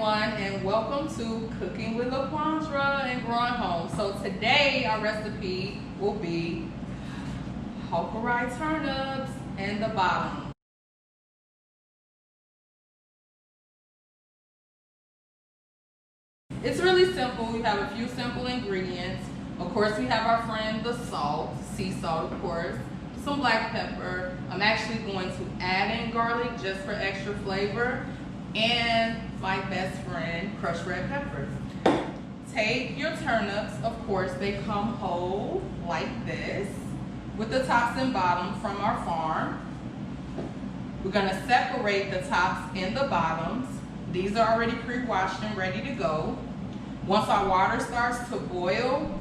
everyone, and welcome to Cooking with LaQuandra and Growing Home. So today our recipe will be Hakurei turnips and the bottom. It's really simple. We have a few simple ingredients. Of course, we have our friend the salt, sea salt of course, some black pepper. I'm actually going to add in garlic just for extra flavor, and my best friend, crushed red peppers. Take your turnips, of course, they come whole like this, with the tops and bottoms from our farm. We're gonna separate the tops and the bottoms. These are already pre-washed and ready to go. Once our water starts to boil,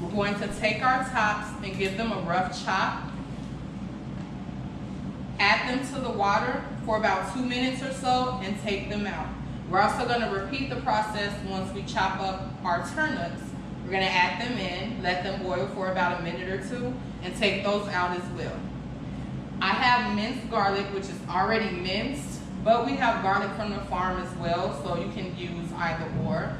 we're going to take our tops and give them a rough chop. Add them to the water for about 2 minutes or so and take them out. We're also going to repeat the process once we chop up our turnips. We're going to add them in, let them boil for about a minute or two, and take those out as well. I have minced garlic, which is already minced, but we have garlic from the farm as well, so you can use either or.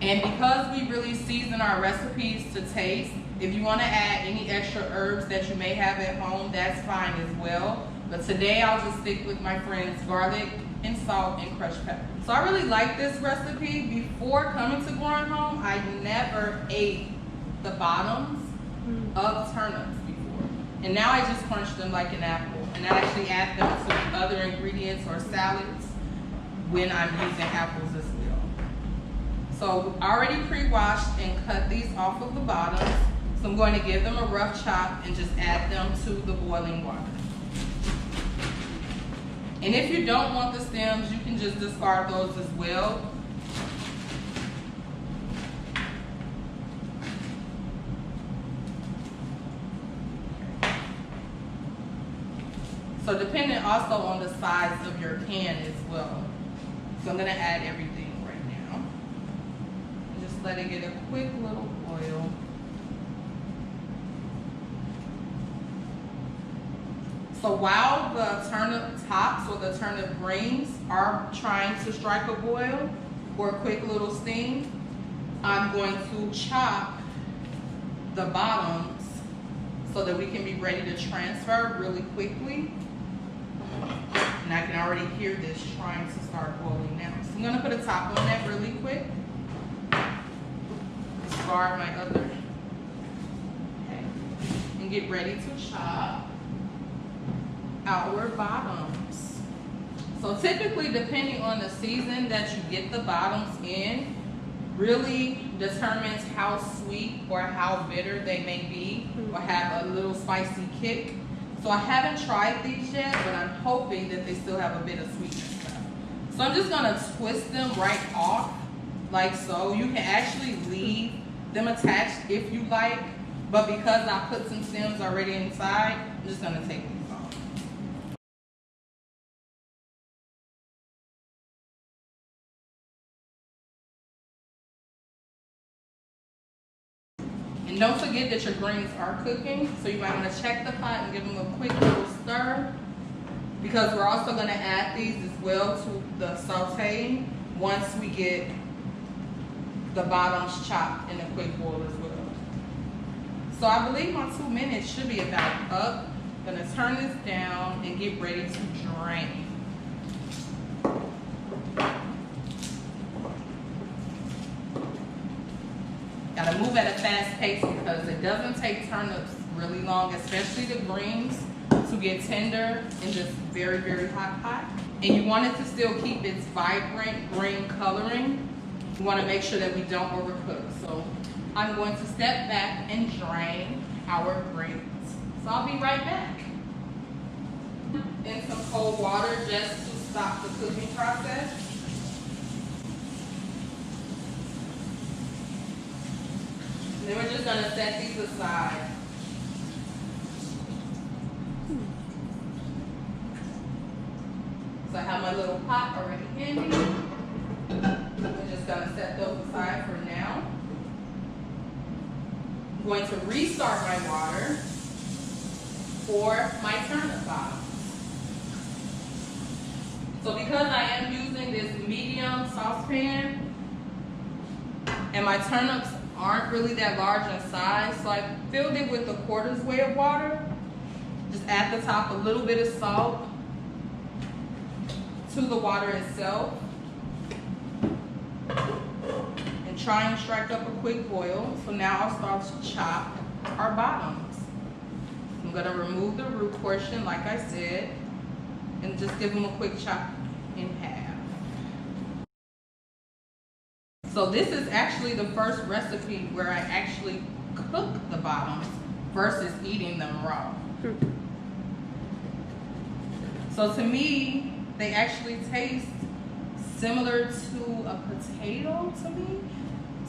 And because we really season our recipes to taste, if you want to add any extra herbs that you may have at home, that's fine as well. But today I'll just stick with my friend's garlic and salt and crushed pepper. So I really like this recipe. Before coming to Growing Home, I never ate the bottoms of turnips before. And now I just crunch them like an apple. And I actually add them to other ingredients or salads when I'm using apples as well. So I already pre-washed and cut these off of the bottoms. So I'm going to give them a rough chop and just add them to the boiling water. And if you don't want the stems, you can just discard those as well. So depending also on the size of your can as well. So I'm gonna add everything right now. Just let it get a quick little boil. So while the turnip tops or the turnip greens are trying to strike a boil or a quick little steam, I'm going to chop the bottoms so that we can be ready to transfer really quickly. And I can already hear this trying to start boiling now. So I'm going to put a top on that really quick. Discard my other. Okay. And get ready to chop our bottoms. So typically, depending on the season that you get the bottoms in, really determines how sweet or how bitter they may be or have a little spicy kick. So I haven't tried these yet, but I'm hoping that they still have a bit of sweetness left. So I'm just gonna twist them right off like so. You can actually leave them attached if you like, but because I put some stems already inside, I'm just gonna take these off. And don't forget that your greens are cooking, so you might want to check the pot and give them a quick little stir, because we're also going to add these as well to the sauteing once we get the bottoms chopped in a quick boil as well. So I believe my 2 minutes should be about up. I'm going to turn this down and get ready to drain. Gotta move at a fast pace because it doesn't take turnips really long, especially the greens, to get tender in this very, very hot pot. And you want it to still keep its vibrant green coloring. You wanna make sure that we don't overcook. So I'm going to step back and drain our greens. So I'll be right back. In some cold water just to stop the cooking process. And then we're just going to set these aside. So I have my little pot already handy. I'm just going to set those aside for now. I'm going to restart my water for my turnip bottoms. So because I am using this medium saucepan, and my turnips aren't really that large in size, so I filled it with a quarter's weight of water. Just add the top a little bit of salt to the water itself, and try and strike up a quick boil. So now I'll start to chop our bottoms. I'm gonna remove the root portion like I said, and just give them a quick chop in half. So this is actually the first recipe where I actually cook the bottoms versus eating them raw. So to me, they actually taste similar to a potato to me.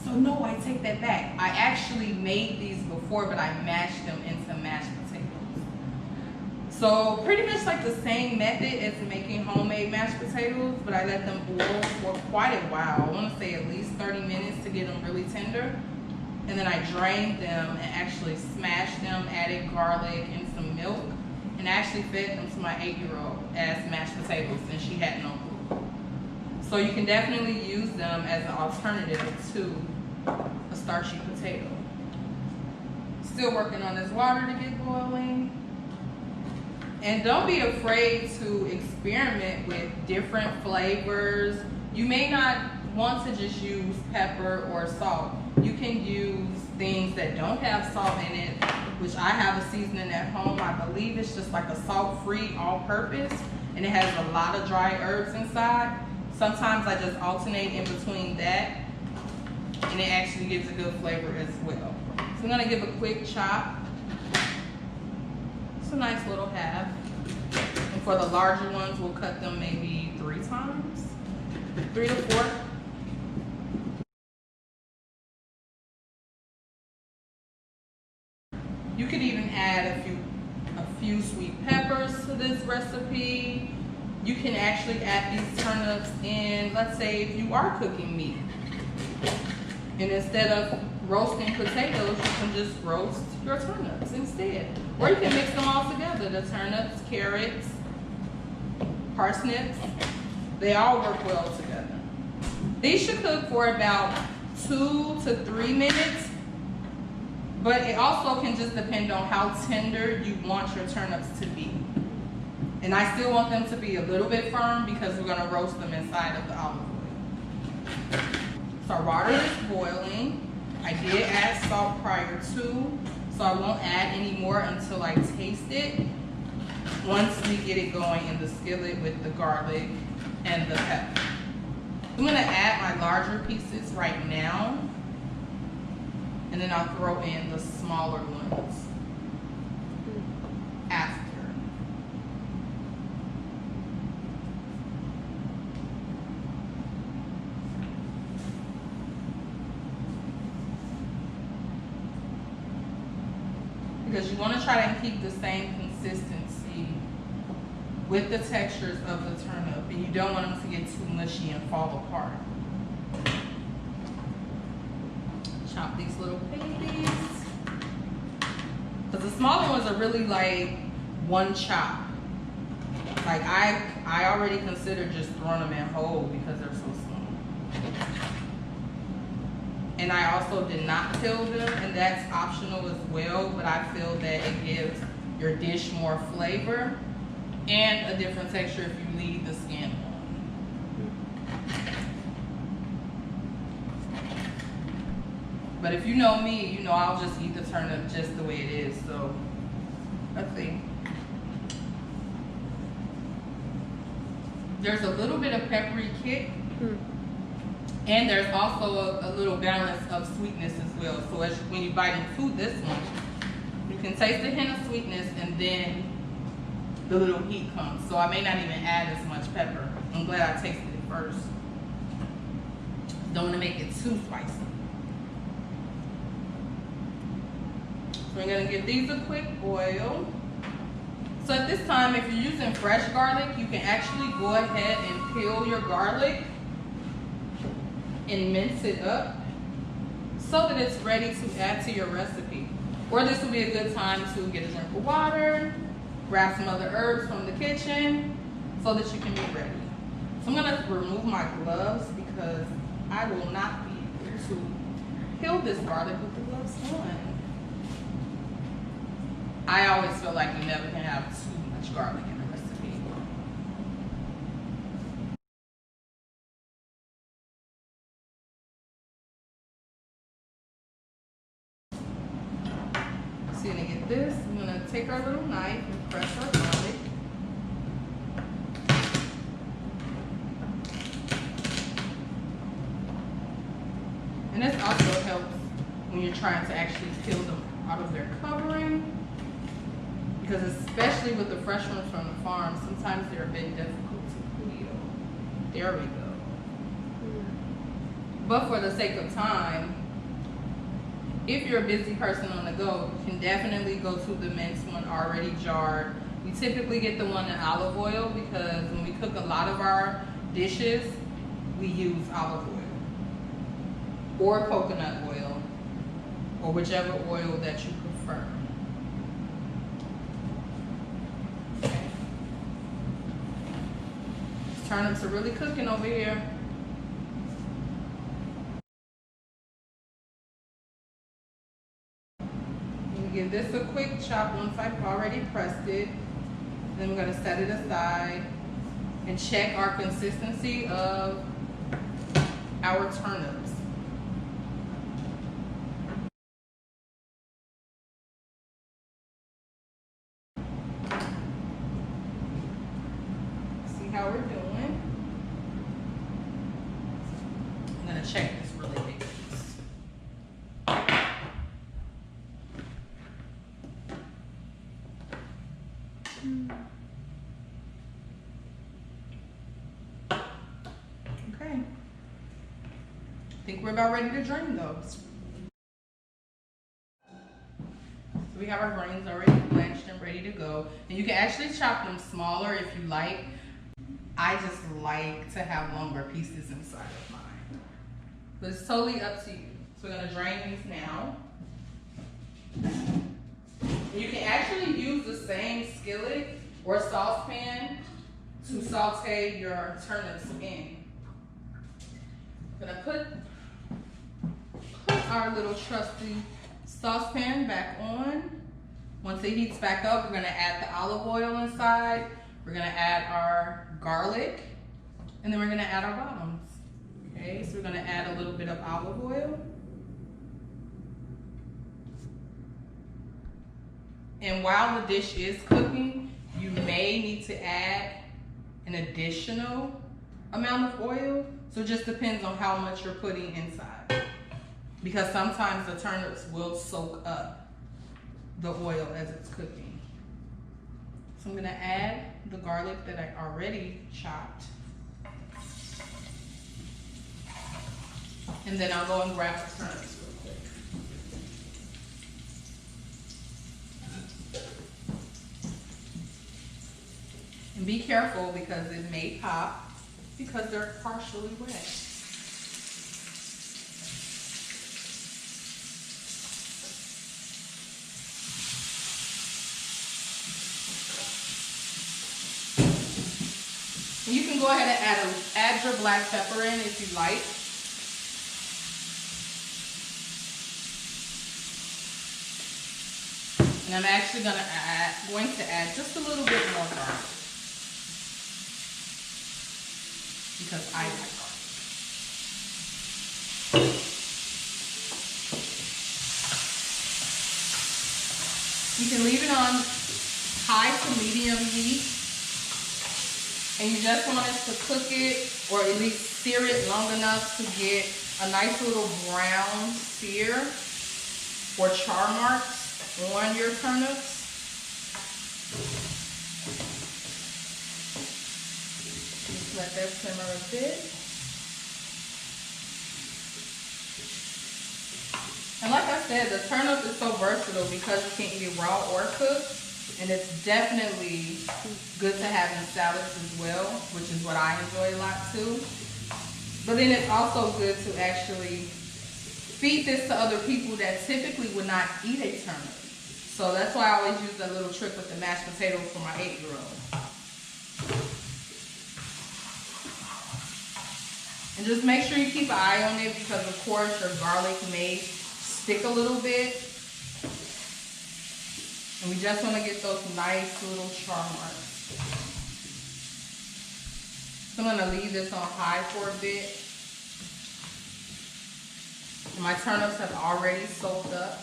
So no, I take that back. I actually made these before, but I mashed them into mashed potatoes. So pretty much like the same method as making homemade mashed potatoes, but I let them boil for quite a while. I want to say at least 30 minutes to get them really tender. And then I drained them and actually smashed them, added garlic and some milk, and actually fed them to my 8-year-old as mashed potatoes, and she had no clue. So you can definitely use them as an alternative to a starchy potato. Still working on this water to get boiling. And don't be afraid to experiment with different flavors. You may not want to just use pepper or salt. You can use things that don't have salt in it, which I have a seasoning at home. I believe it's just like a salt-free all-purpose, and it has a lot of dry herbs inside. Sometimes I just alternate in between that, and it actually gives a good flavor as well. So I'm gonna give a quick chop. It's a nice little half. And for the larger ones, we'll cut them maybe 3 times, 3 to 4. You could even add a few sweet peppers to this recipe. You can actually add these turnips in, let's say if you are cooking meat. And instead of roasting potatoes, you can just roast your turnips instead. Or you can mix them all together, the turnips, carrots, parsnips. They all work well together. These should cook for about 2 to 3 minutes. But it also can just depend on how tender you want your turnips to be. And I still want them to be a little bit firm because we're gonna roast them inside of the olive oil. So our water is boiling. I did add salt prior to, so I won't add any more until I taste it. Once we get it going in the skillet with the garlic and the pepper. I'm gonna add my larger pieces right now, and then I'll throw in the smaller ones after. Because you want to try and keep the same consistency with the textures of the turnip, and you don't want them to get too mushy and fall apart. Chop these little babies. Because the smaller ones are really like one chop. Like I already consider just throwing them in whole because they're so small. And I also did not peel them, and that's optional as well, but I feel that it gives your dish more flavor and a different texture if you leave the skin on. But if you know me, you know I'll just eat the turnip just the way it is, so let's see. There's a little bit of peppery kick. And there's also a little balance of sweetness as well. So when you bite into this one, you can taste the hint of sweetness and then the little heat comes. So I may not even add as much pepper. I'm glad I tasted it first. Don't want to make it too spicy. So we're going to give these a quick boil. So at this time, if you're using fresh garlic, you can actually go ahead and peel your garlic and mince it up so that it's ready to add to your recipe. Or this would be a good time to get a drink of water, grab some other herbs from the kitchen so that you can be ready. So I'm gonna remove my gloves because I will not be able to peel this garlic with the gloves on. I always feel like you never can have too much garlic in a recipe. So you're gonna get this, I'm gonna take our little knife and press our garlic. And this also helps when you're trying to actually peel them out of their covering. Because especially with the fresh ones from the farm, sometimes they're a bit difficult to peel. There we go. But for the sake of time, if you're a busy person on the go, you can definitely go to the minced one already jarred. We typically get the one in olive oil because when we cook a lot of our dishes, we use olive oil or coconut oil or whichever oil that you prefer. Okay. These turnips are really cooking over here. Give this a quick chop once I've already pressed it. Then we're going to set it aside and check our consistency of our turnips. See how we're doing. I'm going to check this really big piece. Okay. I think we're about ready to drain those. So we have our grains already blanched and ready to go. And you can actually chop them smaller if you like. I just like to have longer pieces inside of mine. But it's totally up to you. So we're gonna drain these now. You can actually use the same skillet or saucepan to saute your turnips in. I'm gonna put our little trusty saucepan back on. Once it heats back up, we're gonna add the olive oil inside. We're gonna add our garlic, and then we're gonna add our bottoms. Okay, so we're gonna add a little bit of olive oil. And while the dish is cooking, you may need to add an additional amount of oil. So it just depends on how much you're putting inside. Because sometimes the turnips will soak up the oil as it's cooking. So I'm gonna add the garlic that I already chopped. And then I'll go and grab the turnips real quick. And be careful because it may pop because they're partially wet. And you can go ahead and add your black pepper in if you like. And I'm actually going to add just a little bit more garlic. Because I like garlic. You can leave it on high to medium heat. And you just want us to cook it or at least sear it long enough to get a nice little brown sear or char marks on your turnips. Just let that simmer a bit. And like I said, the turnip is so versatile because you can eat it raw or cooked. And it's definitely good to have in salads as well, which is what I enjoy a lot too. But then it's also good to actually feed this to other people that typically would not eat a turnip. So that's why I always use that little trick with the mashed potatoes for my 8-year-old. And just make sure you keep an eye on it because of course your garlic may stick a little bit. And we just want to get those nice little char marks. So I'm going to leave this on high for a bit. My turnips have already soaked up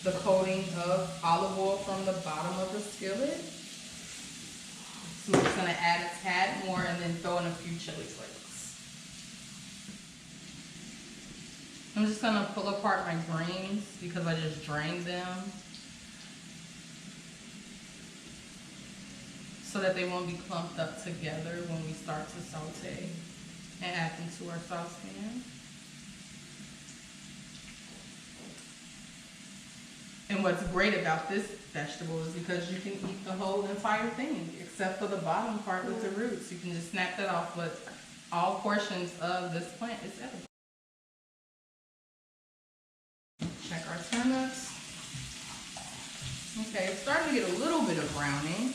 the coating of olive oil from the bottom of the skillet. So I'm just going to add a tad more and then throw in a few chili flakes. I'm just going to pull apart my greens because I just drained them so that they won't be clumped up together when we start to saute and add them to our saucepan. And what's great about this vegetable is because you can eat the whole entire thing, except for the bottom part with the roots. You can just snap that off, but all portions of this plant is edible. Check our turnips. Okay, it's starting to get a little bit of browning.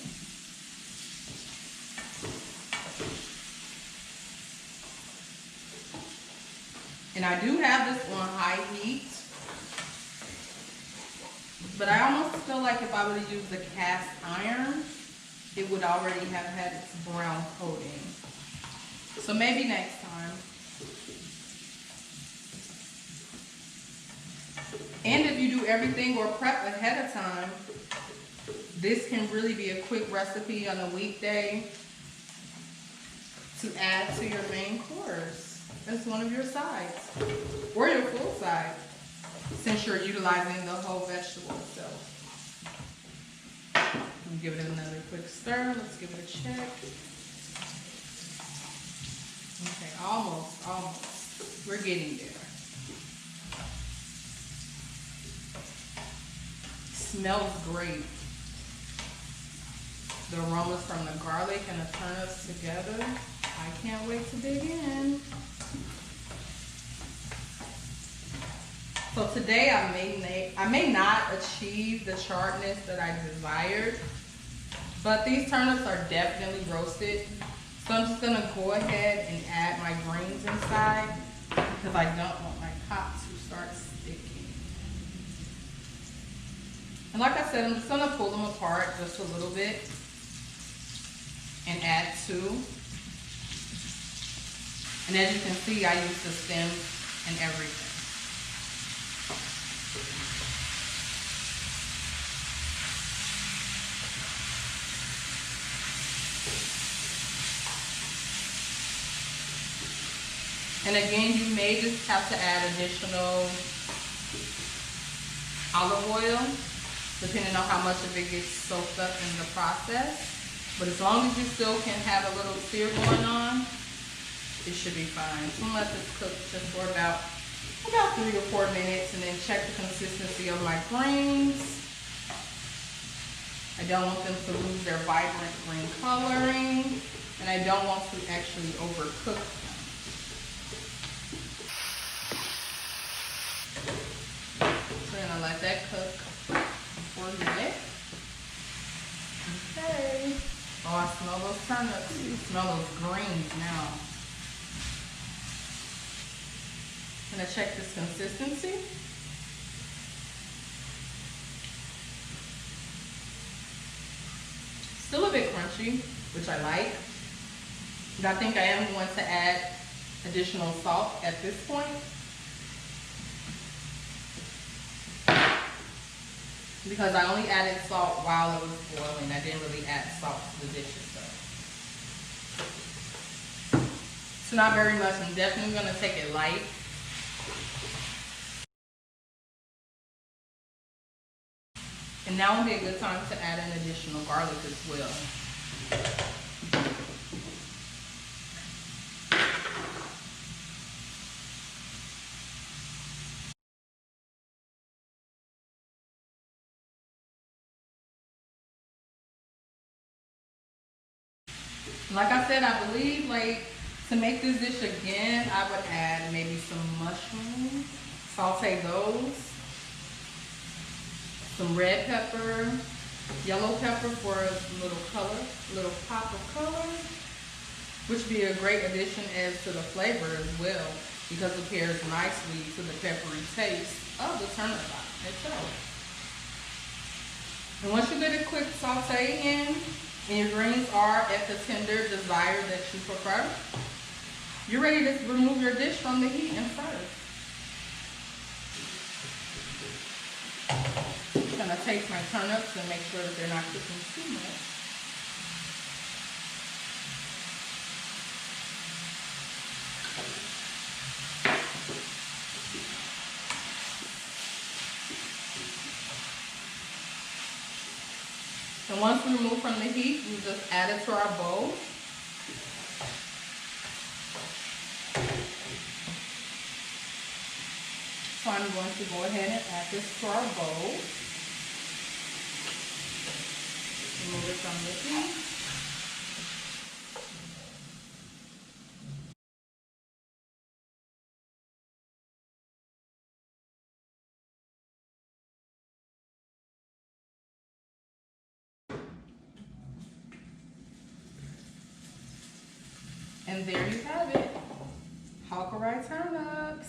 And I do have this on high heat. But I almost feel like if I would have used the cast iron, it would already have had its brown coating. So maybe next time. And if you do everything or prep ahead of time, this can really be a quick recipe on a weekday to add to your main course as one of your sides or your full side, since you're utilizing the whole vegetable itself. Give it another quick stir. Let's give it a check. Okay, almost. We're getting there. Smells great. The aromas from the garlic and the turnips together. I can't wait to dig in. So today I may not achieve the charredness that I desired, but these turnips are definitely roasted. So I'm just gonna go ahead and add my greens inside because I don't want my pot to start sticking. And like I said, I'm just gonna pull them apart just a little bit and add two. And as you can see, I use the stems and everything. And again, you may just have to add additional olive oil, depending on how much of it gets soaked up in the process. But as long as you still can have a little sear going on, it should be fine. So I'm gonna let this cook just for about 3 or 4 minutes and then check the consistency of my greens. I don't want them to lose their vibrant green coloring, and I don't want to actually overcook them. So I'm gonna let that cook for a minute. Okay. Oh, I smell those turnips. I smell those greens now. I'm gonna check this consistency. Still a bit crunchy, which I like. But I think I am going to add additional salt at this point. Because I only added salt while it was boiling. I didn't really add salt to the dishes though. So not very much. I'm definitely gonna take it light. And now would be a good time to add an additional garlic as well. Like I said, I believe to make this dish again, I would add maybe some mushrooms, saute those, some red pepper, yellow pepper for a little color, little pop of color, which would be a great addition as to the flavor as well, because it pairs nicely to the peppery taste of the turnip itself. And once you get a quick saute in, and your greens are at the tender desire that you prefer, you're ready to remove your dish from the heat and serve. I'm gonna taste my turnips and make sure that they're not cooking too much. And once we remove from the heat, we just add it to our bowl. So I'm going to go ahead and add this to our bowl. Remove it from the heat. And there you have it, Hakurei turnips.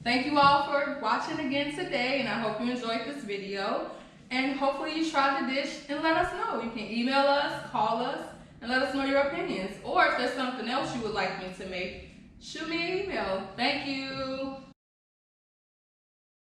Thank you all for watching again today, and I hope you enjoyed this video. And hopefully you try the dish and let us know. You can email us, call us, and let us know your opinions. Or if there's something else you would like me to make, shoot me an email. Thank you.